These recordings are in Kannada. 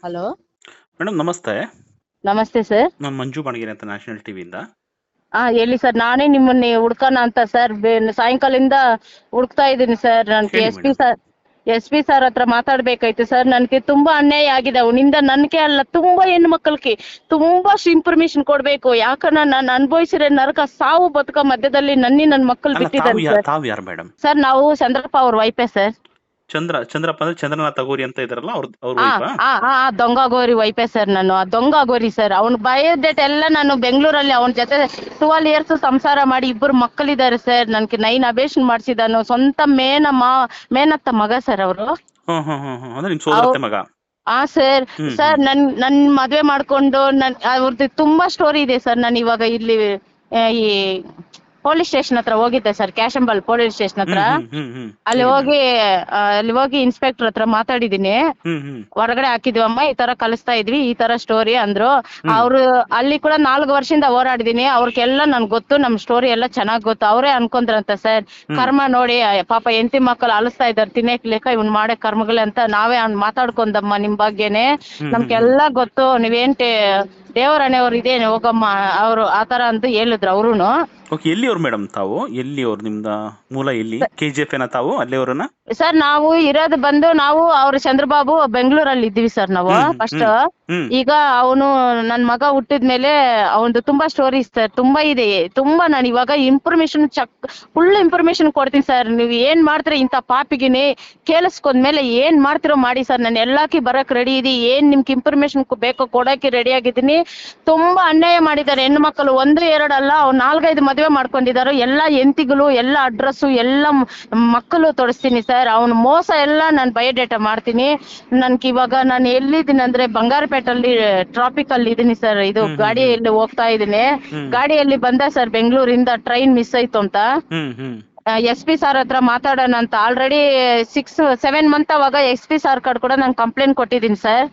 ಹಲೋ. ಮೇಡಮ್ ನಮಸ್ತೆ. ನಮಸ್ತೆ ಸರ್. ನಾನು ಮಂಜು ಬಣಗೇರಿ ಅಂತ ನ್ಯಾಷನಲ್ ಟಿವಿಯಿಂದ. ಹೇಳಿ ಸರ್. ನಾನೇ ನಿಮ್ಮನ್ನ ಹುಡ್ಕೋಣ ಅಂತ ಸರ್ ಸಾಯಂಕಾಲದಿಂದ ಹುಡುಕ್ತಾ ಇದ್ದೀನಿ ಸರ್. ನನಗೆ ಹೇಳಿ ಮೇಡಮ್. ಎಸ್ ಪಿ ಸರ್ ಹತ್ರ ಮಾತಾಡ್ಬೇಕಾಯ್ತು ಸರ್. ನನಗೆ ತುಂಬಾ ಅನ್ಯಾಯ ಆಗಿದೆ. ಅವನಿಂದ ನನಗೆ ಅಲ್ಲ, ತುಂಬಾ ಹೆಣ್ಣು ಮಕ್ಕಳಿಗೆ ತುಂಬಾ ಇನ್ಫಾರ್ಮೇಶನ್ ಕೊಡ್ಬೇಕು. ಯಾಕಂದ್ರೆ ನಾನು ಅನುಭವಿಸಿರೋ ನರಕ ಸಾವು ಬದುಕ ಮಧ್ಯದಲ್ಲಿ ನನ್ನ ಮಕ್ಕಳು ಅಲ್ಲ, ಬಿಟ್ಟಿದ್ದಾರೆ ಸರ್. ತಾವು ಯಾರು ಮೇಡಮ್? ಸರ್ ನಾವು ಚಂದ್ರಪ್ಪ ಅವ್ರ ವೈಫೇ ಸರ್. ಚಂದ್ರಪ್ಪ ಅಂದ್ರೆ ಚಂದ್ರನಾಥ ತಗೋರಿ ಅಂತ ಇದಾರಲ್ಲ, ಅವ್ರ ಆ ವೈಫಾ? ಆ ಆ ಆ ದೊಂಗ ಗೋರಿ ವೈಫೆ ಸರ್. ನಾನು ಆ ದೊಂಗ ಗೋರಿ ಸರ್. ಅವ್ನ ಬಯೋಡೇಟ್ ಎಲ್ಲ ನಾನು ಬೆಂಗಳೂರಲ್ಲಿ ಅವನ ಜೊತೆ 12 ಇಯರ್ಸ್ ಸಂಸಾರ ಮಾಡಿ 2 ಮಕ್ಕಳಿದ್ದಾರೆ ಸರ್. ನನ್ಗೆ 9 ಅಬೇಷನ್ ಮಾಡಿಸಿದಾನು. ಸ್ವಂತ ಮೇನತ್ತ ಮಗ ಸರ್ ಅವರು. ಅಂದ್ರೆ ನಿಮ್ ಸೋದರತ್ತೆ ಮಗ? ಸರ್. ಹ್ಮ್, ಸರ್ ನನ್ ಮದ್ವೆ ಮಾಡ್ಕೊಂಡು ಅವ್ರದ್ದು ತುಂಬಾ ಸ್ಟೋರಿ ಇದೆ ಸರ್. ನಾನು ಇವಾಗ ಇಲ್ಲಿ ಈ ಪೊಲೀಸ್ ಸ್ಟೇಷನ್ ಹತ್ರ ಹೋಗಿದ್ದೆ ಸರ್. ಕ್ಯಾಶಂಬಲ್ ಪೊಲೀಸ್ ಸ್ಟೇಷನ್ ಹತ್ರ. ಅಲ್ಲಿ ಹೋಗಿ ಇನ್ಸ್ಪೆಕ್ಟರ್ ಹತ್ರ ಮಾತಾಡಿದೀನಿ. ಹೊರಗಡೆ ಹಾಕಿದ್ವಮ್ಮ, ಈ ತರ ಕಲಿಸ್ತಾ ಇದ್ವಿ, ಈ ತರ ಸ್ಟೋರಿ ಅಂದ್ರು. ಅವ್ರು ಅಲ್ಲಿ ಕೂಡ 4 ವರ್ಷದಿಂದ ಹೋರಾಡಿದೀನಿ. ಅವ್ರಿಗೆಲ್ಲ ನನ್ಗೆ ಗೊತ್ತು, ನಮ್ ಸ್ಟೋರಿ ಎಲ್ಲ ಚೆನ್ನಾಗ್ ಗೊತ್ತು. ಅವರೇ ಅನ್ಕೊಂಡ್ರಂತ ಸರ್. ಕರ್ಮ ನೋಡಿ ಪಾಪ ಹೆಂಡತಿ ಮಕ್ಕಳು ಅಳಿಸ್ತಾ ಇದಾರೆ, ತಿನ್ನಕ್ ಲೆಕ್ಕ ಇವ್ನ್ ಮಾಡೇ ಕರ್ಮಗಳೇ ಅಂತ ನಾವೇ ಮಾತಾಡ್ಕೊಂಡಮ್ಮ ನಿಮ್ ಬಗ್ಗೆನೆ. ನಮ್ಗೆಲ್ಲ ಗೊತ್ತು. ನೀವೇನ್ ದೇವರಣೆಯವ್ರು ಇದೇನೆ ಹೋಗಮ್ಮ ಅವ್ರು ಆತರ ಅಂತ ಹೇಳಿದ್ರು ಅವ್ರುನು. ಓಕೆ. ಎಲ್ಲಿಯವ್ರು ಮೇಡಮ್ ತಾವು? ಎಲ್ಲಿಯವ್ರು? ನಿಮ್ದ ಮೂಲ ಎಲ್ಲಿ? KGF ಏನ ತಾವು ಅಲ್ಲಿಯವ್ರನ್ನ? ಸರ್ ನಾವು ಇರೋದು ಬಂದು ನಾವು ಅವ್ರ ಚಂದ್ರಬಾಬು ಬೆಂಗಳೂರಲ್ಲಿ ಇದ್ದೀವಿ ಸರ್ ನಾವು ಫಸ್ಟ್. ಈಗ ಅವನು ನನ್ ಮಗ ಹುಟ್ಟಿದ್ಮೇಲೆ ಅವನದು ತುಂಬಾ ಸ್ಟೋರೀಸ್ ಸರ್, ತುಂಬಾ ಇದೆ. ತುಂಬಾ ನಾನು ಇವಾಗ ಇನ್ಫಾರ್ಮೇಶನ್ ಫುಲ್ ಇನ್ಫಾರ್ಮೇಶನ್ ಕೊಡ್ತೀನಿ ಸರ್. ನೀವು ಏನ್ ಮಾಡ್ತೀರ ಇಂಥ ಪಾಪಿಗಿನಿ ಕೇಳಿಸ್ಕೊಂಡ್ಮೇಲೆ ಏನ್ ಮಾಡ್ತಿರೋ ಮಾಡಿ ಸರ್. ನಾನು ಎಲ್ಲಾಕಿ ಬರಕ್ ರೆಡಿ ಇದೀನಿ. ಏನ್ ನಿಮ್ಗೆ ಇನ್ಫಾರ್ಮೇಶನ್ ಬೇಕೋ ಕೊಡಕ್ಕೆ ರೆಡಿ ಆಗಿದ್ದೀನಿ. ತುಂಬಾ ಅನ್ಯಾಯ ಮಾಡಿದ್ದಾರೆ ಹೆಣ್ಣು ಮಕ್ಕಳು. 1 2 ಅಲ್ಲ, ಅವ್ರು 4 5 ಮದುವೆ ಮಾಡ್ಕೊಂಡಿದ್ದಾರೆ. ಎಲ್ಲ ಹೆಂಡತಿಗಳು, ಎಲ್ಲ ಅಡ್ರೆಸ್ಸು, ಎಲ್ಲ ಮಕ್ಕಳು ತೋರಿಸ್ತೀನಿ ಸರ್. ಅವ್ನು ಮೋಸ ಎಲ್ಲ ನಾನು ಬಯೋಡೇಟಾ ಮಾಡ್ತೀನಿ. ನನ್ಗೆ ಇವಾಗ ನಾನು ಎಲ್ಲಿದ್ದೀನಿ ಅಂದ್ರೆ ಬಂಗಾರಪೇಟಲ್ಲಿ ಟ್ರಾಫಿಕ್ ಅಲ್ಲಿ ಇದೀನಿ ಸರ್. ಇದು ಗಾಡಿಯಲ್ಲಿ ಹೋಗ್ತಾ ಇದೀನಿ. ಗಾಡಿಯಲ್ಲಿ ಬಂದ ಸರ್, ಬೆಂಗಳೂರಿಂದ ಟ್ರೈನ್ ಮಿಸ್ ಆಯ್ತು ಅಂತ. SP ಸರ್ ಹತ್ರ ಮಾತಾಡೋಣ ಅಂತ ಆಲ್ರೆಡಿ 6-7 ಮಂತ್ ಅವಾಗ SP ಸರ್ ಕಡೆ ಕೂಡ ನಾನು ಕಂಪ್ಲೇಂಟ್ ಕೊಟ್ಟಿದ್ದೀನಿ ಸರ್.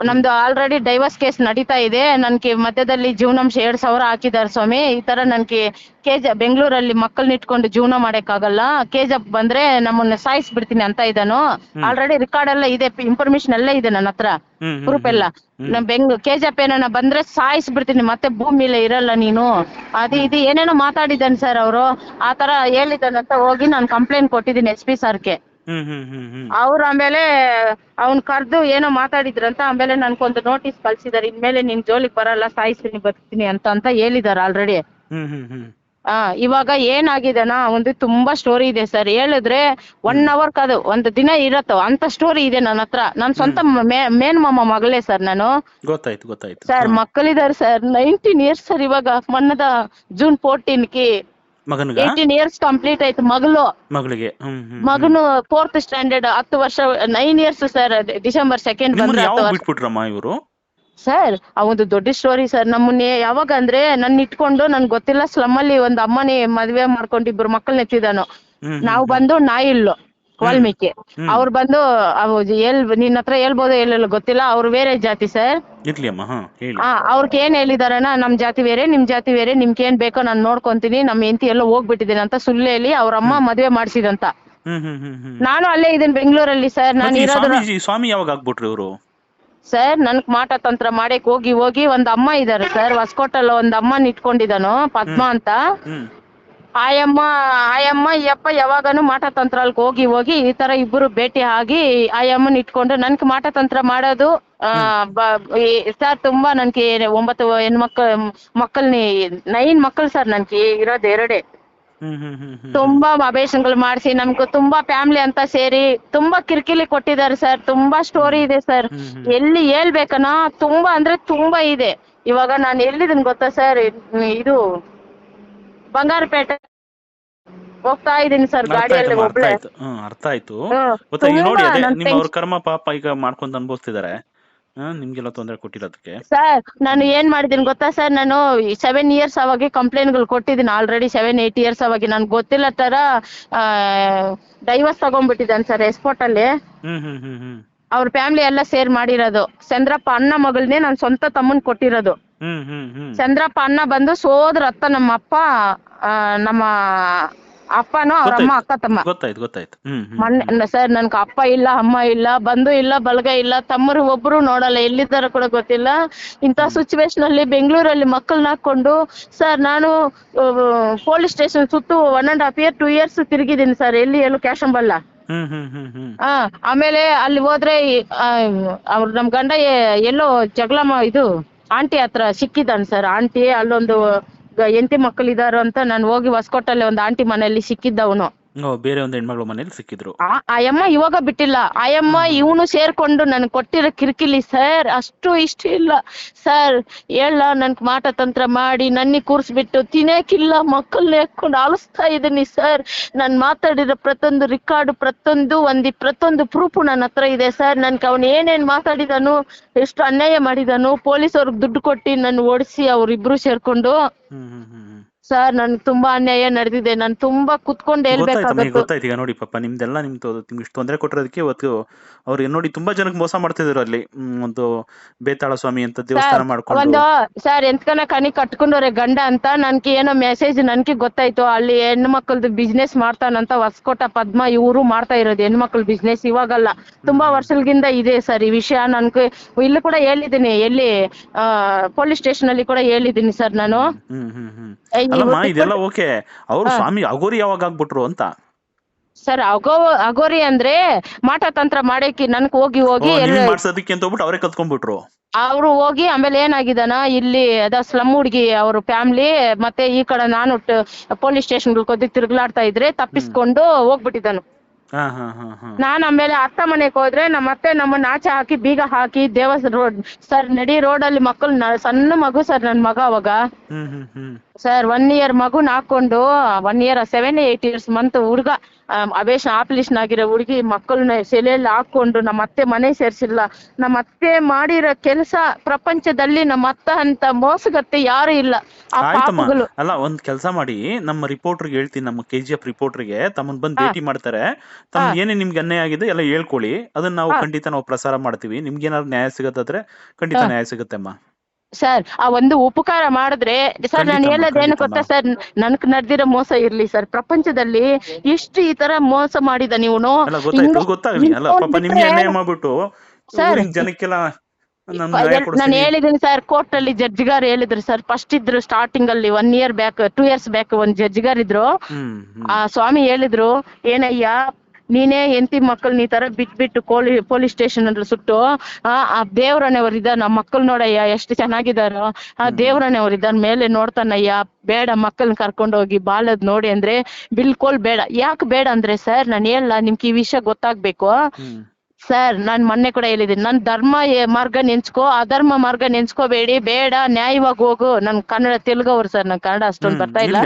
ನಮ್ದು ಆಲ್ರೆಡಿ ಡೈವರ್ಸ್ ಕೇಸ್ ನಡೀತಾ ಇದೆ. ನನ್ಗೆ ಮಧ್ಯದಲ್ಲಿ ಜೀವನಾಂಶ 2,000 ಹಾಕಿದ್ದಾರೆ ಸ್ವಾಮಿ. ಈ ತರ ನನ್ಗೆ ಬೆಂಗಳೂರಲ್ಲಿ ಮಕ್ಕಳನ್ನ ಇಟ್ಕೊಂಡು ಜೀವನ ಮಾಡಕ್ಕಾಗಲ್ಲ. KGF ಬಂದ್ರೆ ನಮ್ಮನ್ನ ಸಾಯಿಸ್ಬಿಡ್ತೀನಿ ಅಂತ ಇದ್ದಾನು. ಆಲ್ರೆಡಿ ರೆಕಾರ್ಡ್ ಎಲ್ಲ ಇದೆ, ಇನ್ಫಾರ್ಮೇಶನ್ ಎಲ್ಲ ಇದೆ ನನ್ನ ಹತ್ರ, ಪ್ರೂಫ್ ಎಲ್ಲ. KGF ಏನಾನ ಬಂದ್ರೆ ಸಾಯಿಸ್ಬಿಡ್ತೀನಿ, ಮತ್ತೆ ಭೂಮಿಲೇ ಇರಲ್ಲ ನೀನು, ಅದು ಇದು ಏನೇನೋ ಮಾತಾಡಿದ್ದಾನೆ ಸರ್ ಅವರು. ಆತರ ಹೇಳಿದ್ದಾನಂತ ಹೋಗಿ ನಾನು ಕಂಪ್ಲೇಂಟ್ ಕೊಟ್ಟಿದ್ದೀನಿ SP ಸರ್ಗೆ. ಅವ್ರು ಆಮೇಲೆ ಅವ್ನ್ ಕರ್ದು ಏನೋ ಮಾತಾಡಿದ್ರಂತ. ಆಮೇಲೆ ನನ್ಗೊಂದು ನೋಟಿಸ್ ಕಳ್ಸಿದಾರೆ, ಇನ್ಮೇಲೆ ನಿನ್ ಜೋಲಿಗೆ ಬರಲ್ಲ, ಸಾಯಿಸ್ತೀನಿ ಬದುಕ್ತೀನಿ ಅಂತ ಹೇಳಿದಾರೆ ಆಲ್ರೆಡಿ. ಇವಾಗ ಏನಾಗಿದೆನಾ ಒಂದು ತುಂಬಾ ಸ್ಟೋರಿ ಇದೆ ಸರ್. ಹೇಳಿದ್ರೆ 1 hour ಕಾದು 1 ದಿನ ಇರತ್ತೋ ಅಂತ ಸ್ಟೋರಿ ಇದೆ ನನ್ನ ಹತ್ರ. ನನ್ ಸ್ವಂತ ಮೇನ್ ಮಾಮ ಮಗಳೇ ಸರ್ ನಾನು. ಗೊತ್ತಾಯ್ತು ಸರ್ ಮಕ್ಕಳಿದ್ದಾರೆ ಸರ್. 19 years sir. ಇವಾಗ ಮೊನ್ನದ June 14ಗೆ 18 ಇಯರ್ಸ್ ಕಂಪ್ಲೀಟ್ ಆಯ್ತು ಮಗಳಿಗೆ. ಮಗನು 4th ಸ್ಟ್ಯಾಂಡರ್ಡ್, 10 ವರ್ಷ 9 ಇಯರ್ಸ್ ಸರ್. December 2nd ಬಂದ್ರೆ 10 ವರ್ಷ ಸರ್. ಒಂದು ದೊಡ್ಡ ಸ್ಟೋರಿ ಸರ್. ನಮ್ಮನ್ನೇ ಯಾವಾಗ ಅಂದ್ರೆ ನನ್ನ ಇಟ್ಕೊಂಡು ನನ್ಗೆ ಗೊತ್ತಿಲ್ಲ ಸ್ಲಮ್ ಅಲ್ಲಿ ಒಂದು ಅಮ್ಮನೇ ಮದ್ವೆ ಮಾಡ್ಕೊಂಡು 2 ಮಕ್ಕಳನ್ನ ಎತ್ತಿದಾನು. ನಾವು ಬಂದು ನಾಯಿಲ್ಲು ವಾಲ್ಮೀಕಿ. ಅವ್ರು ಬಂದು ನಿನ್ನ ಹತ್ರ ಹೇಳ್ಬೋದು ಹೇಳಿಲ್ಲ ಗೊತ್ತಿಲ್ಲ, ಅವ್ರು ಬೇರೆ ಜಾತಿ ಸರ್. ಅವ್ರಿಗೆ ಏನ್ ಹೇಳಿದಾರನ, ನಮ್ ಜಾತಿ ಬೇರೆ ನಿಮ್ ಜಾತಿ ಬೇರೆ, ನಿಮ್ಗೆ ಏನ್ ಬೇಕೋ ನಾನು ನೋಡ್ಕೊಂತೀನಿ, ನಮ್ ಹೆಂಡತಿ ಎಲ್ಲ ಹೋಗ್ಬಿಟ್ಟಿದ್ದೀನಿ ಅಂತ ಸುಳ್ಳು ಹೇಳಿ ಅವ್ರ ಅಮ್ಮ ಮದ್ವೆ ಮಾಡ್ಸಿದಂತ. ನಾನು ಅಲ್ಲೇ ಇದೀನಿ ಬೆಂಗಳೂರಲ್ಲಿ ಸರ್. ನಾನು ಇರೋದು ಸ್ವಾಮಿ ಯಾವಾಗ ಆಗ್ಬಿಟ್ರಿ ಇವರು ಸರ್? ನನ್ಗ್ ಮಾಟ ತಂತ್ರ ಮಾಡಕ್ ಹೋಗಿ ಒಂದ್ ಅಮ್ಮ ಇದಾರೆ ಸರ್ ಹೊಸಕೋಟೆಲ್ಲ. ಒಂದ್ ಅಮ್ಮನ ಇಟ್ಕೊಂಡಿದ್ದಾನು, ಪದ್ಮ ಅಂತ. ಆಯಮ್ಮ ಈ ಅಪ್ಪ ಯಾವಾಗನು ಮಾಟ ತಂತ್ರ ಹೋಗಿ ಈ ತರ ಇಬ್ಬರು ಭೇಟಿ ಆಗಿ ಆಯಮ್ಮನ ಇಟ್ಕೊಂಡು ನನ್ಗೆ ಮಾಟ ತಂತ್ರ ಮಾಡೋದು. ಸರ್ ತುಂಬಾ ನನ್ಗೆ 9 ಮಕ್ಕಳನ್ನ 9 ಮಕ್ಕಳು ಸರ್. ನನ್ಗೆ ಇರೋದು 2. ತುಂಬಾ ಅಬೇಷನ್ಗಳು ಮಾಡಿಸಿ ನಮ್ಗೆ ತುಂಬಾ ಫ್ಯಾಮಿಲಿ ಅಂತ ಸೇರಿ ತುಂಬಾ ಕಿರಿಕಿರಿ ಕೊಟ್ಟಿದ್ದಾರೆ ಸರ್. ತುಂಬಾ ಸ್ಟೋರಿ ಇದೆ ಸರ್. ಎಲ್ಲಿ ಹೇಳ್ಬೇಕನ ತುಂಬಾ ಅಂದ್ರೆ ತುಂಬಾ ಇದೆ. ಇವಾಗ ನಾನು ಎಲ್ಲಿದ್ದೀನಿ ಗೊತ್ತಾ ಸರ್? ಇದು ಬಂಗಾರಪೇಟೆ ಹೋಗ್ತಾ ಇದೀನಿ ಸರ್ ಗಾಡಿಯಲ್ಲಿ ಒಬ್ಳೆ. ಅರ್ಥ ಆಯ್ತು. ನೋಡಿ ಅದೇ ನಿಮ್ಮ ಅವ್ರ ಕರ್ಮ ಪಾಪ ಈಗ ಮಾಡ್ಕೊಂತ ಅನ್ಭವಿಸ್ತಿದ್ದಾರೆ. ನಿಮ್ಗೆಲ್ಲ ತೊಂದರೆ ಕೊಟ್ಟಿರೋದಕ್ಕೆ ಸರ್ ನಾನು ಏನ್ ಮಾಡಿದೀನಿ ಗೊತ್ತಾ ಸರ್? ನಾನು 7 ಇಯರ್ಸ್ ಅವಾಗ ಕಂಪ್ಲೇಂಟ್ಗಳು ಕೊಟ್ಟಿದ್ದೀನಿ ಆಲ್ರೆಡಿ. 7-8 ಇಯರ್ಸ್ ಅವಾಗ ನನ್ಗೆ ಗೊತ್ತಿಲ್ಲ ತರ ಡೈವರ್ಸ್ ತಗೊಂಡ್ಬಿಟ್ಟಿದ್ದಾನೆ ಸರ್ ಎಸ್ಪೋರ್ಟ್ ಅಲ್ಲಿ. ಅವ್ರ ಫ್ಯಾಮಿಲಿ ಎಲ್ಲ ಸೇರ್ ಮಾಡಿರೋದು. ಚಂದ್ರಪ್ಪ ಅಣ್ಣ ಮಗಳನ್ನೇ ನಾನು ಸ್ವಂತ ತಮ್ಮನ್ ಕೊಟ್ಟಿರೋದು. ಚಂದ್ರಪ್ಪ ಅಣ್ಣ ಬಂದು ಸೋದ್ರ ಅತ್ತ ನಮ್ಮ ಅಪ್ಪ ನಮ್ಮ ಅಪ್ಪನೂ ಅವ್ರ ಅಮ್ಮ ಅಕ್ಕ ತಮ್ಮ. ಗೊತ್ತಾಯ್ತು. ಮೊನ್ನೆ ಸರ್ ನನ್ಗೆ ಅಪ್ಪ ಇಲ್ಲ, ಅಮ್ಮ ಇಲ್ಲ, ಬಂಧು ಇಲ್ಲ, ಬಳಗ ಇಲ್ಲ, ತಮ್ಮರು ಒಬ್ರು ನೋಡಲ್ಲ, ಎಲ್ಲಿದ್ದಾರ ಕೂಡ ಗೊತ್ತಿಲ್ಲ. ಇಂಥ ಸಿಚುವೇಶನ್ ಅಲ್ಲಿ ಬೆಂಗಳೂರಲ್ಲಿ ಮಕ್ಕಳನ್ನ ಹಾಕೊಂಡು ಸರ್ ನಾನು ಪೊಲೀಸ್ ಸ್ಟೇಷನ್ ಸುತ್ತು 1.5 year 2 years ತಿರುಗಿದ್ದೀನಿ ಸರ್, ಎಲ್ಲಿ ಎಲ್ಲೂ ಕ್ಯಾಶ್ ಅಂಬಲ್ಲ. ಆಮೇಲೆ ಅಲ್ಲಿ ಹೋದ್ರೆ ಅವ್ರ ನಮ್ ಗಂಡ ಎಲ್ಲೋ ಜಗಳ ಇದು ಆಂಟಿ ಹತ್ರ ಸಿಕ್ಕಿದ್ದಾನೆ ಸರ್. ಆಂಟಿ ಅಲ್ಲೊಂದು ಎಂಟಿ ಮಕ್ಕಳಿದಾರು ಅಂತ ನಾನು ಹೋಗಿ ಹೊಸಕೋಟಲ್ಲಿ ಒಂದು ಆಂಟಿ ಮನೆಯಲ್ಲಿ ಸಿಕ್ಕಿದ್ದವನು. ಬೇರೆ ಒಂದು ಹೆಣ್ಮಗಳು ಮನೇಲಿ ಸಿಕ್ಕಿದ್ರು. ಆಯಮ್ಮ ಇವಾಗ ಬಿಟ್ಟಿಲ್ಲ. ಆಯಮ್ಮ ಇವನು ಸೇರ್ಕೊಂಡು ನನ್ ಕೊಟ್ಟಿರೋ ಕಿರಿಕಿಲಿ ಸರ್, ಅಷ್ಟು ಇಷ್ಟು ಇಲ್ಲ ಸರ್. ಹೇಳ ನನ್ಗ್ ಮಾಟ ತಂತ್ರ ಮಾಡಿ ನನ್ನಿ ಕೂರ್ಸ್ಬಿಟ್ಟು ತಿನ್ನಕ್ಕಿಲ್ಲ, ಮಕ್ಕಳನ್ನ ಹಾಕೊಂಡು ಆಲಿಸ್ತಾ ಇದೀನಿ ಸರ್. ನಾನ್ ಮಾತಾಡಿರೋ ಪ್ರತಿಯೊಂದು ರೆಕಾರ್ಡ್, ಪ್ರತಿಯೊಂದು ಪ್ರೂಫ್ ನನ್ನ ಹತ್ರ ಇದೆ ಸರ್. ನನ್ಗೆ ಅವನ್ ಏನೇನ್ ಮಾತಾಡಿದಾನು, ಎಷ್ಟು ಅನ್ಯಾಯ ಮಾಡಿದಾನು, ಪೊಲೀಸ್ ಅವ್ರಿಗೆ ದುಡ್ಡು ಕೊಟ್ಟು ನನ್ನ ಓಡಿಸಿ ಅವ್ರಿಬ್ರು ಸೇರ್ಕೊಂಡು ಸರ್ ನನ್ಗೆ ತುಂಬಾ ಅನ್ಯಾಯ ನಡೆದಿದೆ. ನಾನು ತುಂಬಾ ಕುತ್ಕೊಂಡು ಹೇಳ್ಬೇಕಾಗುತ್ತೆ. ಗೊತ್ತಾಯ್ತು ಈಗ ನೋಡಿ ಪಾಪ ನಿಮ್ದೆಲ್ಲ ನಿಮ್ಗೆ ಇಷ್ಟು ತೊಂದರೆ ಕೊಟ್ಟಿರೋದಕ್ಕೆ ಇವತ್ತು ಅವ್ರು ನೋಡಿ ತುಂಬಾ ಜನಕ್ಕೆ ಮೋಸ ಮಾಡ್ತಿದ್ರು. ಅಲ್ಲಿ ಒಂದು ಬೇತಾಳ ಸ್ವಾಮಿ ಅಂತ ದೇವಸ್ಥಾನ ಮಾಡ್ಕೊಂಡು ಒಂದು ಸರ್ ಎಂತ್ಕನ ಕಣಿ ಕಟ್ಕೊಂಡವ್ರೆ ಗಂಡ ಅಂತ ನನ್ಗೆ ಏನೋ ಮೆಸೇಜ್ ನನ್ಗೆ ಗೊತ್ತಾಯ್ತು. ಅಲ್ಲಿ ಹೆಣ್ಣು ಮಕ್ಕಳದು ಬಿಸ್ನೆಸ್ ಮಾಡ್ತಾನಂತ ಹೊಸಕೋಟ ಪದ್ಮ ಇವರು ಮಾಡ್ತಾ ಇರೋದು ಹೆಣ್ಮಕ್ಳ ಬಿಸ್ನೆಸ್. ಇವಾಗಲ್ಲ, ತುಂಬಾ ವರ್ಷಗಳಿಂದ ಇದೆ ಸರ್ ಈ ವಿಷಯ. ನನ್ಗೆ ಇಲ್ಲಿ ಕೂಡ ಹೇಳಿದ್ದೀನಿ, ಎಲ್ಲಿ ಪೊಲೀಸ್ ಸ್ಟೇಷನ್ ಅಲ್ಲಿ ಕೂಡ ಹೇಳಿದ್ದೀನಿ ಸರ್ ನಾನು. ಇದೆಲ್ಲ ಓಕೆ. ಅವ್ರು ಸ್ವಾಮಿ ಅಗೋರಿ ಯಾವಾಗ ಆಗ್ಬಿಟ್ರು ಅಂತ ಸರ್? ಅಗೋರಿ ಅಂದ್ರೆ ಮಾಟ ತಂತ್ರ ಮಾಡಕ್ಕೆ ನನ್ಗೆ ಹೋಗಿ ಮಾಡ್ಸೋದಕ್ಕೆ ಅಂತ ಹೋಗ್ಬಿಟ್ಟು ಅವರೇ ಕತ್ಕೊಂಡ್ಬಿಟ್ರು. ಅವ್ರು ಹೋಗಿ ಆಮೇಲೆ ಏನಾಗಿದಾನ ಇಲ್ಲಿ ಸ್ಲಮ್ ಹುಡ್ಗಿ ಅವ್ರ ಫ್ಯಾಮಿಲಿ ಮತ್ತೆ ಈ ಕಡೆ ನಾನು ಪೊಲೀಸ್ ಸ್ಟೇಷನ್ ತಿರುಗ್ಲಾಡ್ತಾ ಇದ್ರೆ ತಪ್ಪಿಸ್ಕೊಂಡು ಹೋಗ್ಬಿಟ್ಟಿದ್ದಾನು. ನಾನ್ ಆಮೇಲೆ ಅತ್ತ ಮನೆಗೆ ಹೋದ್ರೆ ನಮ್ಮತ್ತೆ ನಮ್ಮನ್ನ ಆಚೆ ಹಾಕಿ ಬೀಗ ಹಾಕಿ ರೋಡ್ ಸರ್ ನಡಿ ರೋಡಲ್ಲಿ ಮಕ್ಕಳು ಸಣ್ಣ ಮಗು ಸರ್ ನನ್ ಮಗ ಅವಾಗ ಸರ್ 1 year ಮಗುನ ಹಾಕೊಂಡು 1 year 7-8 years ಮಂತ್ ಹುಡ್ಗ ಅವೇಶ್ ಆಪರೇಷನ್ ಆಗಿರೋ ಹುಡುಗಿ ಮಕ್ಕಳನ್ನ ಸೆಲೆಯಲ್ಲಿ ಹಾಕೊಂಡು ನಮ್ಮ ಅತ್ತೆ ಮನೆ ಸೇರ್ಸಿಲ್ಲ. ನಮ್ಮ ಅತ್ತೆ ಮಾಡಿರೋ ಕೆಲಸ ಪ್ರಪಂಚದಲ್ಲಿ ನಮ್ಮ ಅತ್ತ ಅಂತ ಮೋಸಗತ್ತೆ ಯಾರು ಇಲ್ಲ. ಅಲ್ಲ ಒಂದ್ ಕೆಲಸ ಮಾಡಿ, ನಮ್ಮ ರಿಪೋರ್ಟರ್ಗೆ ಹೇಳ್ತೀನಿ, ನಮ್ಮ KGF ರಿಪೋರ್ಟರ್ಗೆ ತಮ್ಮನ್ ಬಂದ್ ಭೇಟಿ ಮಾಡ್ತಾರೆ. ತಮ್ಮ ಏನೇ ನಿಮ್ಗೆ ಅನ್ಯಾಯ ಆಗಿದೆ ಎಲ್ಲ ಹೇಳ್ಕೊಳ್ಳಿ, ಅದನ್ನ ನಾವು ಖಂಡಿತ ನಾವು ಪ್ರಸಾರ ಮಾಡ್ತೀವಿ. ನಿಮ್ಗೆ ಏನಾದ್ರು ನ್ಯಾಯ ಸಿಗತ್ತಾದ್ರೆ ಖಂಡಿತ ನ್ಯಾಯ ಸಿಗುತ್ತೆ ಅಮ್ಮ. ಸರ್ ಆ ಒಂದು ಉಪಕಾರ ಮಾಡಿದ್ರೆ ಸರ್ ನಾನು ಹೇಳೋದೇನು ಗೊತ್ತಾ ಸರ್, ನನ್ಕ್ ನಡೆದಿರೋ ಮೋಸ ಇರ್ಲಿ ಸರ್. ಪ್ರಪಂಚದಲ್ಲಿ ಎಷ್ಟು ಈ ತರ ಮೋಸ ಮಾಡಿದ ನೀವು ನಾನು ಹೇಳಿದೀನಿ ಸರ್. ಕೋರ್ಟ್ ಅಲ್ಲಿ ಜಡ್ಜ್ಗಾರ್ ಹೇಳಿದ್ರು ಸರ್, ಫಸ್ಟ್ ಇದ್ರು ಸ್ಟಾರ್ಟಿಂಗ್ ಅಲ್ಲಿ 1 year ಬ್ಯಾಕ್ 2 years ಬ್ಯಾಕ್ ಒಂದ್ ಜಡ್ಜ್ಗಾರ್ ಇದ್ರು. ಆ ಸ್ವಾಮಿ ಹೇಳಿದ್ರು, ಏನಯ್ಯ ನೀನೇ ಎಂತಿ ಮಕ್ಕಳು ಈ ತರ ಬಿಟ್ಬಿಟ್ಟು ಪೊಲೀಸ್ ಸ್ಟೇಷನ್ ಅಲ್ಲಿ ಸುಟ್ಟು ಆ ದೇವ್ರನೆಯವ್ರಿದ್ದ ನಮ್ಮ ಮಕ್ಕಳು ನೋಡಯ್ಯ ಎಷ್ಟು ಚೆನ್ನಾಗಿದಾರೋ, ಆ ದೇವ್ರನೆಯವ್ರಿದ್ದ ಮೇಲೆ ನೋಡ್ತಾನಯ್ಯ, ಬೇಡ ಮಕ್ಕಳನ್ನ ಕರ್ಕೊಂಡು ಹೋಗಿ ಬಾಳದ್ ನೋಡಿ ಅಂದ್ರೆ ಬಿಲ್ಕುಲ್ ಬೇಡ. ಯಾಕೆ ಬೇಡ ಅಂದ್ರೆ ಸರ್ ನಾನು ಹೇಳಲ್ಲ, ನಿಮ್ಗೆ ಈ ವಿಷಯ ಗೊತ್ತಾಗ್ಬೇಕು ಸರ್. ನಾನ್ ಮೊನ್ನೆ ಕೂಡ ಹೇಳಿದೀನಿ, ನನ್ ಧರ್ಮ ಮಾರ್ಗ ನೆನ್ಸ್ಕೋ, ಅಧರ್ಮ ಮಾರ್ಗ ನೆನ್ಸ್ಕೋಬೇಡಿ, ಬೇಡ ನ್ಯಾಯವಾಗಿ ಹೋಗು. ನನ್ ಕನ್ನಡ ತೆಲುಗವ್ರು ಸರ್, ನನ್ ಕನ್ನಡ ಅಷ್ಟೊಂದು ಬರ್ತಾ ಇಲ್ಲ,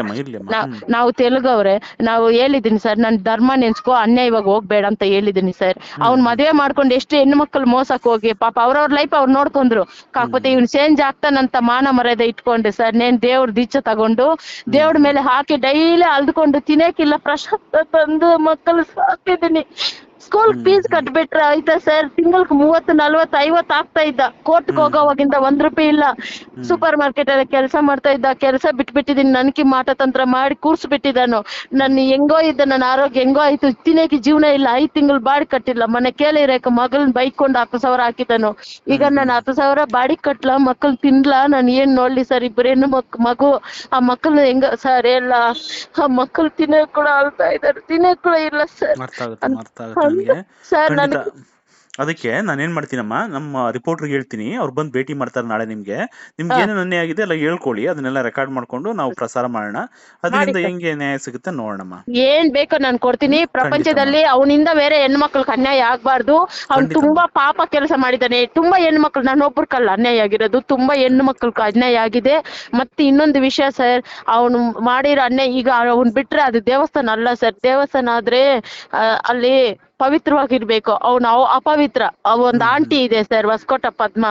ನಾವು ತೆಲುಗವ್ರೆ. ನಾವು ಹೇಳಿದೀನಿ ಸರ್, ನನ್ ಧರ್ಮ ನೆನ್ಸ್ಕೋ, ಅನ್ಯಾಯವಾಗಿ ಹೋಗ್ಬೇಡ ಅಂತ ಹೇಳಿದೀನಿ ಸರ್. ಅವ್ನ್ ಮದ್ವೆ ಮಾಡ್ಕೊಂಡು ಎಷ್ಟು ಹೆಣ್ಣು ಮಕ್ಕಳು ಮೋಸಕ್ ಹೋಗಿ ಪಾಪ ಅವ್ರವ್ರ ಲೈಫ್ ಅವ್ರು ನೋಡ್ಕೊಂಡ್ರು. ಕಾకపోతే ಇವ್ನು ಚೇಂಜ್ ಆಗ್ತಾನಂತ ಮಾನ ಮರ್ಯಾದೆ ಇಟ್ಕೊಂಡು ಸರ್ ನೇನ್ ದೇವ್ರ ದೀಕ್ಷೆ ತಗೊಂಡು ದೇವ್ರ ಮೇಲೆ ಹಾಕಿ ಡೈಲಿ ಅಲ್ದ್ಕೊಂಡು ತಿನ್ನಕ್ಕಿಲ್ಲ ಪ್ರಶಾಂತ ತಂದು ಮಕ್ಕಳು ಸಾಕಿದೀನಿ. ಸ್ಕೂಲ್ ಫೀಸ್ ಕಟ್ಬಿಟ್ರೆ ಆಯ್ತಾ ಸರ್, ತಿಂಗಳಿಗೆ 30-40-50 ಆಗ್ತಾ ಇದ್ದ. ಕೋರ್ಟ್ಗೆ ಹೋಗೋವಾಗಿಂದ 1 ರೂಪಾಯಿ ಇಲ್ಲ. ಸೂಪರ್ ಮಾರ್ಕೆಟ್ ಅಲ್ಲಿ ಕೆಲಸ ಮಾಡ್ತಾ ಇದ್ದ, ಕೆಲಸ ಬಿಟ್ಬಿಟ್ಟಿದೀನಿ. ನನ್ಕಿ ಮಾಟ ತಂತ್ರ ಮಾಡಿ ಕೂರ್ಸ್ಬಿಟ್ಟಿದ್ದಾನು. ನನ್ನ ಹೆಂಗೋ ಇದ್ದ, ನನ್ನ ಆರೋಗ್ಯ ಹೆಂಗೋ ಆಯ್ತು, ತಿನ್ನಕ್ಕೆ ಜೀವನ ಇಲ್ಲ. 5 ತಿಂಗಳು ಬಾಡಿ ಕಟ್ಟಿಲ್ಲ. ಮನೆ ಕೇಳಿ ಇರಕ ಮಗಳನ್ನ ಬೈಕೊಂಡು 10,000 ಹಾಕಿದ್ದಾನು. ಈಗ ನಾನು 10,000 ಬಾಡಿ ಕಟ್ಲ, ಮಕ್ಕಳು ತಿನ್ಲಾ, ನಾನು ಏನ್ ನೋಡ್ಲಿ ಸರ್? ಇಬ್ಬರು ಹೆಣ್ಣು ಮಗು, ಆ ಮಕ್ಕಳು ಹೆಂಗ ಸರ್ ಎಲ್ಲ, ಆ ಮಕ್ಕಳು ತಿನ್ನಕ್ ಕೂಡ ಅಳ್ತಾ ಇದಾರೆ, ತಿನ್ನಕ್ ಕೂಡ ಇಲ್ಲ ಸರ್. ಸರ್ ಅದಕ್ಕೆ ನಾನೇನ್ ಮಾಡ್ತೀನಮ್ಮ, ನಮ್ಮ ರಿಪೋರ್ಟರ್ಗೆ ಹೇಳ್ತೀನಿ, ಅವ್ರು ಬಂದು ಭೇಟಿ ಮಾಡ್ತಾರೆ ನಾಳೆ. ನಿಮ್ಗೆ ಏನೇನು ಅನ್ಯಾಯ ಆಗಿದೆ ಎಲ್ಲ ಹೇಳ್ಕೊಳ್ಳಿ, ಅದನ್ನೆಲ್ಲ ರೆಕಾರ್ಡ್ ಮಾಡ್ಕೊಂಡು ನಾವು ಪ್ರಸಾರ ಮಾಡೋಣ. ಅದರಿಂದ ಹೆಂಗೆ ನ್ಯಾಯ ಸಿಗುತ್ತೆ ನೋಡೋಣ. ಏನ್ ಬೇಕೋ ನಾನು ಕೊಡ್ತೀನಿ. ಪ್ರಪಂಚದಲ್ಲಿ ಅವನಿಂದ ಬೇರೆ ಹೆಣ್ಮಕ್ಳಿಗೆ ಅನ್ಯಾಯ ಆಗ್ಬಾರ್ದು. ಅವ್ನು ತುಂಬಾ ಪಾಪ ಕೆಲಸ ಮಾಡಿದ್ದಾನೆ. ತುಂಬಾ ಹೆಣ್ಮಕ್ಳು, ನಾನೊಬ್ಬರ್ಕಲ್ಲ ಅನ್ಯಾಯ ಆಗಿರೋದು, ತುಂಬಾ ಹೆಣ್ಣು ಮಕ್ಳಿಗೆ ಅನ್ಯಾಯ ಆಗಿದೆ. ಮತ್ತೆ ಇನ್ನೊಂದು ವಿಷಯ ಸರ್, ಅವನು ಮಾಡಿರೋ ಅನ್ಯಾಯ, ಈಗ ಅವ್ನು ಬಿಟ್ರೆ ಅದು ದೇವಸ್ಥಾನ ಅಲ್ಲ ಸರ್. ದೇವಸ್ಥಾನ ಆದ್ರೆ ಅಲ್ಲಿ ಪವಿತ್ರವಾಗಿರ್ಬೇಕು. ಅವ್ನು ಅಪವಿತ್ರ. ಒಂದ್ ಆಂಟಿ ಇದೆ ಸರ್, ಹೊಸಕೋಟ ಪದ್ಮ,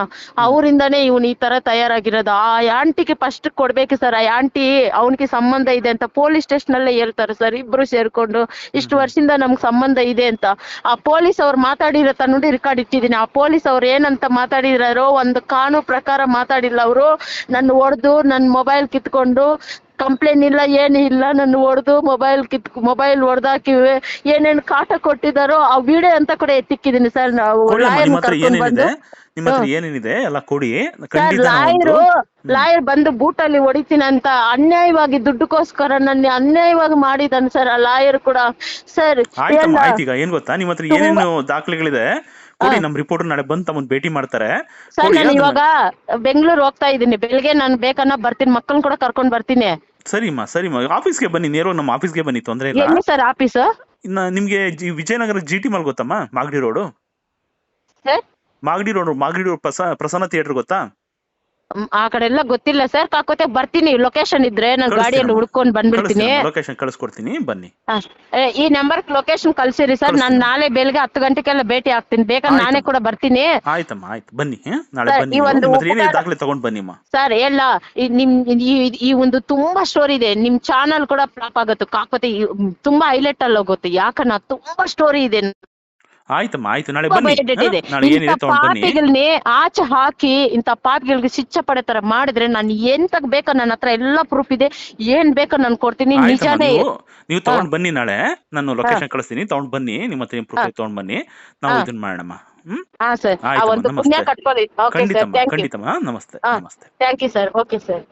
ಅವರಿಂದಾನೇ ಇವನು ಈ ತರ ತಯಾರಾಗಿರೋದು. ಆ ಆಂಟಿಗೆ ಫಸ್ಟ್ ಕೊಡ್ಬೇಕು ಸರ್. ಆ ಆಂಟಿ ಅವನಿಗೆ ಸಂಬಂಧ ಇದೆ ಅಂತ ಪೊಲೀಸ್ ಸ್ಟೇಷನ್ ಅಲ್ಲೇ ಹೇಳ್ತಾರೆ ಸರ್, ಇಬ್ರು ಸೇರ್ಕೊಂಡು ಇಷ್ಟು ವರ್ಷದಿಂದ ನಮ್ಗ್ ಸಂಬಂಧ ಇದೆ ಅಂತ. ಆ ಪೊಲೀಸ್ ಅವ್ರು ಮಾತಾಡಿರೋ ನೋಡಿ ರೆಕಾರ್ಡ್ ಇಟ್ಟಿದ್ದೀನಿ. ಆ ಪೊಲೀಸ್ ಅವ್ರು ಏನಂತ ಮಾತಾಡಿರೋ, ಒಂದು ಕಾನೂನು ಪ್ರಕಾರ ಮಾತಾಡಿಲ್ಲ ಅವರು. ನನ್ನ ಹೊಡೆದು ನನ್ನ ಮೊಬೈಲ್ ಕಿತ್ಕೊಂಡು ಕಂಪ್ಲೇಂಟ್ ಇಲ್ಲ ಏನು ಇಲ್ಲ, ನನ್ನ ಹೊಡೆದು ಮೊಬೈಲ್ ಹೊಡೆದಾಕಿವೆ, ಏನೇನ್ ಕಾಟ ಕೊಟ್ಟಿದಾರೋ ಆ ವಿಡಿಯೋ ಅಂತ ಕೂಡ ಎತ್ತಿಕ್ಕಿದೀನಿ ಸರ್. ನಾವು ಕೊಡಿ ಅಮ್ಮ, ಲಾಯರ್ ನಿಮ್ಮ ಹತ್ರ ಕರ್ಕೊಂಡ್ ಬಂದು ಏನೇನಿದೆ, ನಿಮ್ಮ ಹತ್ರ ಏನೇನಿದೆ ಎಲ್ಲ ಕೊಡಿ. ಸರ್, ಖಂಡಿತ ನಾವು ಒಂದು ಲಾಯರ್ ಬಂದು ಬೂಟಲ್ಲಿ ಹೊಡಿತೀನಿ ಅಂತ ಅನ್ಯಾಯವಾಗಿ ದುಡ್ಡುಗೋಸ್ಕರ ನನ್ನ ಅನ್ಯಾಯವಾಗಿ ಮಾಡಿದಾನೆ ಸರ್ ಆ ಲಾಯರ್ ಕೂಡ ಸರ್. ಆಯ್ತಮ್ಮ, ಆಯ್ತು. ಈಗ ಏನ್ ಗೊತ್ತಾ, ನಿಮ್ಮ ಹತ್ರ ಏನೇನು ದಾಖಲೆಗಳಿದೆ ಕೊಡಿ, ನಮ್ ರಿಪೋರ್ಟರ್ ನಾಳೆ ಬಂದು ತಮ್ಮನ್ ಭೇಟಿ ಮಾಡ್ತಾರೆ. ಸರ್ ನಾನು ಇವಾಗ ಬೆಂಗಳೂರು ಹೋಗ್ತಾ ಇದ್ದೀನಿ, ಬೆಳಿಗ್ಗೆ ನಾನು ಬೇಕನ್ನ ಬರ್ತೀನಿ, ಮಕ್ಕಳನ್ನ ಕೂಡ ಕರ್ಕೊಂಡ್ ಬರ್ತೀನಿ. ಸರಿಮ್ಮ, ಸರಿಮ್ಮ, ಆಫೀಸ್ಗೆ ಬನ್ನಿ, ನೇರವಾಗಿ ನಮ್ಮ ಆಫೀಸ್ಗೆ ಬನ್ನಿ, ತೊಂದ್ರೆ ಇಲ್ಲ. ಎಲ್ಲಿ ಸರ್ ಆಫೀಸ್? ಇನ್ನ ನಿಮ್ಗೆ ವಿಜಯನಗರ GT ಮಾಲ್ ಗೊತ್ತಮ್ಮ? Magadi road, Magadi road Prasanna theatre ಗೊತ್ತಾ? ಆ ಕಡೆ ಎಲ್ಲ ಗೊತ್ತಿಲ್ಲ ಸರ್, ಕಾಕೋತೆ ಬರ್ತೀನಿ, ಲೊಕೇಶನ್ ಇದ್ರೆ ನಾನು ಗಾಡಿಯಲ್ಲಿ ಹುಡ್ಕೊಂಡ್ ಬಂದ್ಬಿಡ್ತೀನಿ. ಲೊಕೇಶನ್ ಕಳಿಸ್ಕೊಡ್ತೀನಿ, ಬನ್ನಿ. ಈ ನಂಬರ್ ಲೊಕೇಶನ್ ಕಳ್ಸಿರಿ ಸರ್, ನಾನು ನಾಳೆ ಬೆಳಗ್ಗೆ 10 ಗಂಟೆಗೆಲ್ಲ ಭೇಟಿ ಆಗ್ತೀನಿ, ಬೇಕಾದ್ರೆ ನಾನೇ ಕೂಡ ಬರ್ತೀನಿ. ಆಯ್ತಮ್ಮ, ಆಯ್ತು, ಬನ್ನಿ, ನಾಳೆ ಬನ್ನಿ. ಏನೇ ದಾಖಲೆ ತಗೊಂಡ್ ಬನ್ನಿಮ್ಮ. ಸರ್ ಎಲ್ಲ ಈ ಒಂದು ತುಂಬಾ ಸ್ಟೋರಿ ಇದೆ, ನಿಮ್ ಚಾನಲ್ ಕೂಡ ಫ್ಲಾಪ್ ಆಗುತ್ತೆ, ಕಾಕೋತೆ ತುಂಬಾ ಹೈಲೈಟ್ ಅಲ್ಲಿ ಹೋಗುತ್ತೆ, ಯಾಕನ್ನ ತುಂಬಾ ಸ್ಟೋರಿ ಇದೆ. ಆಯ್ತಮ್ಮ, ಆಯ್ತು, ನಾಳೆ ಬನ್ನಿ. ನಾಳೆ ಏನಿದೆ ತಗೊಂಡ್ ಬನ್ನಿ. ಪಾಪಿಗಳನ್ನೇ ಆಚೆ ಹಾಕಿ ಇಂತ ಪಾಪಿಗಳಿಗೆ ಶಿಕ್ಷೆ ಪಡೆ ತರ ಮಾಡಿದ್ರೆ ನಾನು ಎಂತಕ್ ಬೇಕಾ, ನನ್ನ ಹತ್ರ ಎಲ್ಲಾ ಪ್ರೂಫ್ ಇದೆ, ಏನ್ ಬೇಕಾ ನಾನು ಕೊಡ್ತೀನಿ. ನಿಜಾನೇ ನೀವು ತಗೊಂಡ್ ಬನ್ನಿ, ನಾಳೆ ನಾನು ಲೊಕೇಶನ್ ಕಳಿಸ್ತೀನಿ, ತಗೊಂಡ್ ಬನ್ನಿ, ನಿಮ್ಮ ಹತ್ರ ಪ್ರೂಫ್ ತಗೊಂಡ್ ಬನ್ನಿ, ನಾವು ಇದನ್ನ ಮಾಡೋಣ. ಹಾ ಸರ್, ಒಂದು ಪುಣ್ಯ ಕಟ್ಕೊಳ್ಳಿ. Okay sir, thank you. ಖಂಡಿತಮ್ಮ, ನಮಸ್ತೆ. Thank you sir. Okay sir.